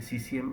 CCM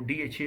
DHA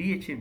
DHA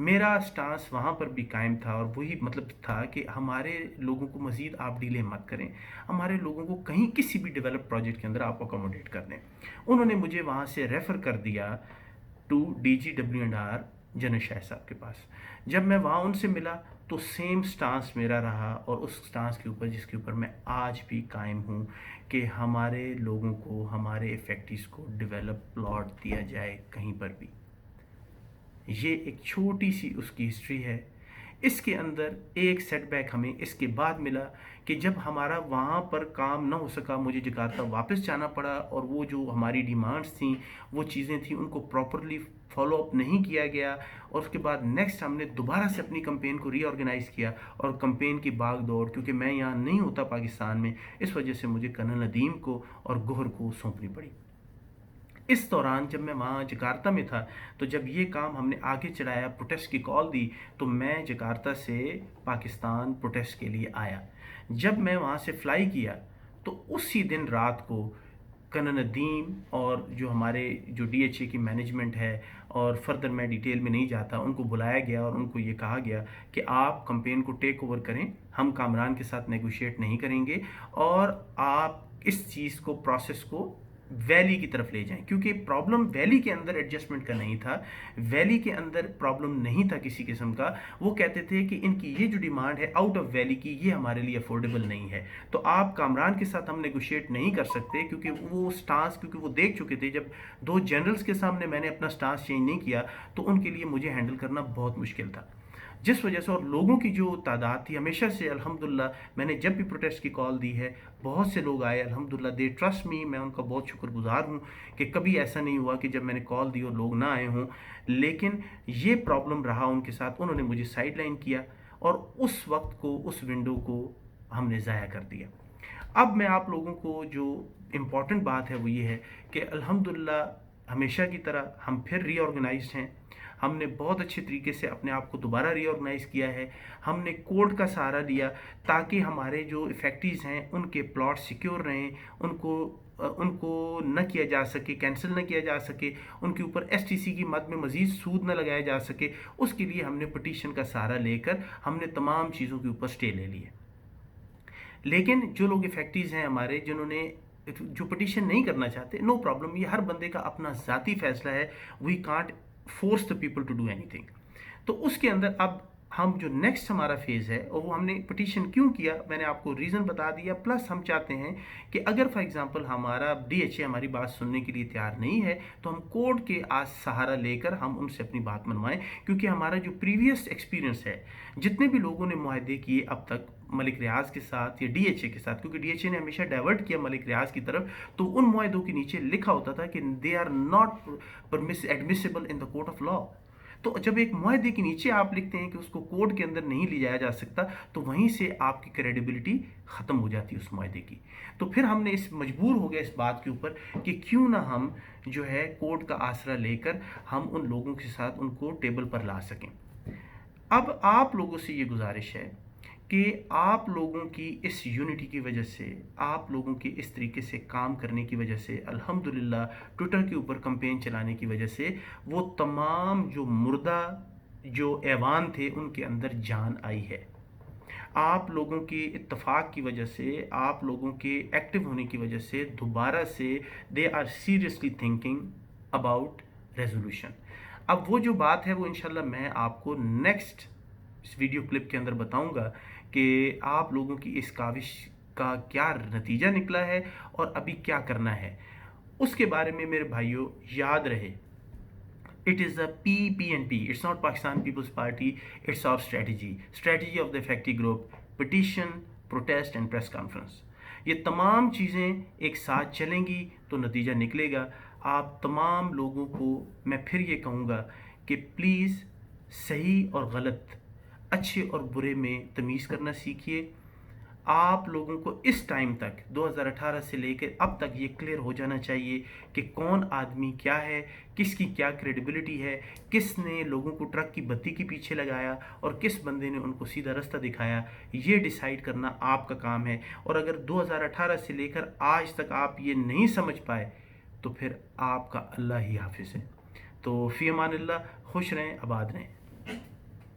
میرا stance وہاں پر بھی قائم تھا، اور وہی مطلب تھا کہ ہمارے لوگوں کو مزید آپ ڈیلے مت کریں، ہمارے لوگوں کو کہیں کسی بھی ڈیولپ پروجیکٹ کے اندر آپ اکوموڈیٹ کر دیں۔ انہوں نے مجھے وہاں سے ریفر کر دیا ٹو DG WR جنرل شاہ صاحب کے پاس۔ جب میں وہاں ان سے ملا تو سیم سٹانس میرا رہا، اور اس سٹانس کے اوپر جس کے اوپر میں آج بھی قائم ہوں کہ ہمارے لوگوں کو، ہمارے فیکٹریز کو ڈیولپ پلاٹ دیا جائے کہیں پر بھی۔ یہ ایک چھوٹی سی اس کی ہسٹری ہے۔ اس کے اندر ایک سیٹ بیک ہمیں اس کے بعد ملا کہ جب ہمارا وہاں پر کام نہ ہو سکا، مجھے جکارتا واپس جانا پڑا، اور وہ جو ہماری ڈیمانڈس تھیں، وہ چیزیں تھیں، ان کو پراپرلی فالو اپ نہیں کیا گیا، اور اس کے بعد نیکسٹ ہم نے دوبارہ سے اپنی کمپین کو ری آرگنائز کیا، اور کمپین کی باغ دوڑ، کیونکہ میں یہاں نہیں ہوتا پاکستان میں، اس وجہ سے مجھے کرنل ندیم کو اور گوہر کو سونپنی پڑی۔ اس دوران جب میں وہاں جکارتا میں تھا، تو جب یہ کام ہم نے آگے چڑھایا، پروٹیسٹ کی کال دی، تو میں جکارتا سے پاکستان پروٹیسٹ کے لیے آیا۔ جب میں وہاں سے فلائی کیا تو اسی دن رات کو کرنل ندیم اور جو ہمارے جو DHA کی مینجمنٹ ہے، اور فردر میں ڈیٹیل میں نہیں جاتا، ان کو بلایا گیا اور ان کو یہ کہا گیا کہ آپ کمپین کو ٹیک اوور کریں، ہم کامران کے ساتھ نیگوشیٹ نہیں کریں گے، اور آپ اس چیز کو، پروسیس کو ویلی کی طرف لے جائیں، کیونکہ پرابلم ویلی کے اندر ایڈجسٹمنٹ کا نہیں تھا، ویلی کے اندر پرابلم نہیں تھا کسی قسم کا۔ وہ کہتے تھے کہ ان کی یہ جو ڈیمانڈ ہے آؤٹ آف ویلی کی، یہ ہمارے لیے افورڈیبل نہیں ہے، تو آپ کامران کے ساتھ ہم نیگوشیٹ نہیں کر سکتے، کیونکہ وہ سٹانس، کیونکہ وہ دیکھ چکے تھے جب دو جنرلز کے سامنے میں نے اپنا سٹانس چینج نہیں کیا تو ان کے لیے مجھے ہینڈل کرنا بہت مشکل تھا، جس وجہ سے، اور لوگوں کی جو تعداد تھی ہمیشہ سے الحمدللہ، میں نے جب بھی پروٹیسٹ کی کال دی ہے بہت سے لوگ آئے الحمدللہ، دے ٹرسٹ می، میں ان کا بہت شکر گزار ہوں کہ کبھی ایسا نہیں ہوا کہ جب میں نے کال دی اور لوگ نہ آئے ہوں، لیکن یہ پرابلم رہا ان کے ساتھ، انہوں نے مجھے سائڈ لائن کیا، اور اس وقت کو، اس ونڈو کو ہم نے ضائع کر دیا۔ اب میں آپ لوگوں کو جو امپورٹنٹ بات ہے وہ یہ ہے کہ الحمدللہ ہمیشہ کی طرح ہم پھر ری آرگنائزڈ ہیں، ہم نے بہت اچھے طریقے سے اپنے آپ کو دوبارہ ری آرگنائز کیا ہے، ہم نے کورٹ کا سہارا لیا تاکہ ہمارے جو فیکٹریز ہیں ان کے پلاٹ سیکیور رہیں، ان کو نہ کیا جا سکے، کینسل نہ کیا جا سکے، ان کے اوپر STC کی مد میں مزید سود نہ لگایا جا سکے، اس کے لیے ہم نے پٹیشن کا سہارا لے کر ہم نے تمام چیزوں کے اوپر سٹے لے لی ہے۔ لیکن جو لوگ فیکٹریز ہیں ہمارے، جنہوں نے جو پٹیشن نہیں کرنا چاہتے، نو پرابلم، یہ ہر بندے کا اپنا ذاتی فیصلہ ہے، we can't force the people to do anything. تو اس کے اندر اب ہم جو نیکسٹ ہمارا فیز ہے، اور وہ ہم نے پٹیشن کیوں کیا، میں نے آپ کو ریزن بتا دیا، پلس ہم چاہتے ہیں کہ اگر فار ایگزامپل ہمارا DHA ہماری بات سننے کے لیے تیار نہیں ہے تو ہم کورٹ کے سہارا لے کر ہم ان سے اپنی بات منوائیں، کیونکہ ہمارا جو پریویس ایکسپیرینس ہے، جتنے بھی لوگوں نے معاہدے کیے اب تک ملک ریاض کے ساتھ یا DHA کے ساتھ، کیونکہ DHA نے ہمیشہ ڈائیورٹ کیا ملک ریاض کی طرف، تو ان معاہدوں کے نیچے لکھا ہوتا تھا کہ they are not admissible in the court of law. تو جب ایک معاہدے کے نیچے آپ لکھتے ہیں کہ اس کو کورٹ کے اندر نہیں لے جایا جا سکتا، تو وہیں سے آپ کی کریڈیبلٹی ختم ہو جاتی ہے اس معاہدے کی۔ تو پھر ہم نے مجبور ہو گیا اس بات کے اوپر کہ کیوں نہ ہم جو ہے کورٹ کا آسرا لے کر ہم ان لوگوں کے ساتھ ان کو ٹیبل پر لا سکیں۔ اب آپ لوگوں سے یہ گزارش ہے کہ آپ لوگوں کی اس یونٹی کی وجہ سے، آپ لوگوں کے اس طریقے سے کام کرنے کی وجہ سے، الحمدللہ ٹویٹر کے اوپر کمپین چلانے کی وجہ سے، وہ تمام جو مردہ جو ایوان تھے ان کے اندر جان آئی ہے۔ آپ لوگوں کے اتفاق کی وجہ سے، آپ لوگوں کے ایکٹیو ہونے کی وجہ سے دوبارہ سے they are seriously thinking about resolution. اب وہ جو بات ہے وہ انشاءاللہ میں آپ کو نیکسٹ اس ویڈیو کلپ کے اندر بتاؤں گا کہ آپ لوگوں کی اس کاوش کا کیا نتیجہ نکلا ہے اور ابھی کیا کرنا ہے۔ اس کے بارے میں میرے بھائیوں یاد رہے، it is a PPNP, it's not Pakistan People's Party, it's our strategy of the factory group: petition, protest and press conference۔ یہ تمام چیزیں ایک ساتھ چلیں گی تو نتیجہ نکلے گا۔ آپ تمام لوگوں کو میں پھر یہ کہوں گا کہ پلیز صحیح اور غلط، اچھے اور برے میں تمیز کرنا سیکھیے۔ آپ لوگوں کو اس ٹائم تک 2018 سے لے کے اب تک یہ کلیئر ہو جانا چاہیے کہ کون آدمی کیا ہے، کس کی کیا کریڈیبلٹی ہے، کس نے لوگوں کو ٹرک کی بتی کے پیچھے لگایا اور کس بندے نے ان کو سیدھا رستہ دکھایا، یہ ڈیسائیڈ کرنا آپ کا کام ہے۔ اور اگر 2018 سے لے کر آج تک آپ یہ نہیں سمجھ پائے تو پھر آپ کا اللہ ہی حافظ ہے۔ تو فی امان اللہ، خوش رہیں، آباد رہیں۔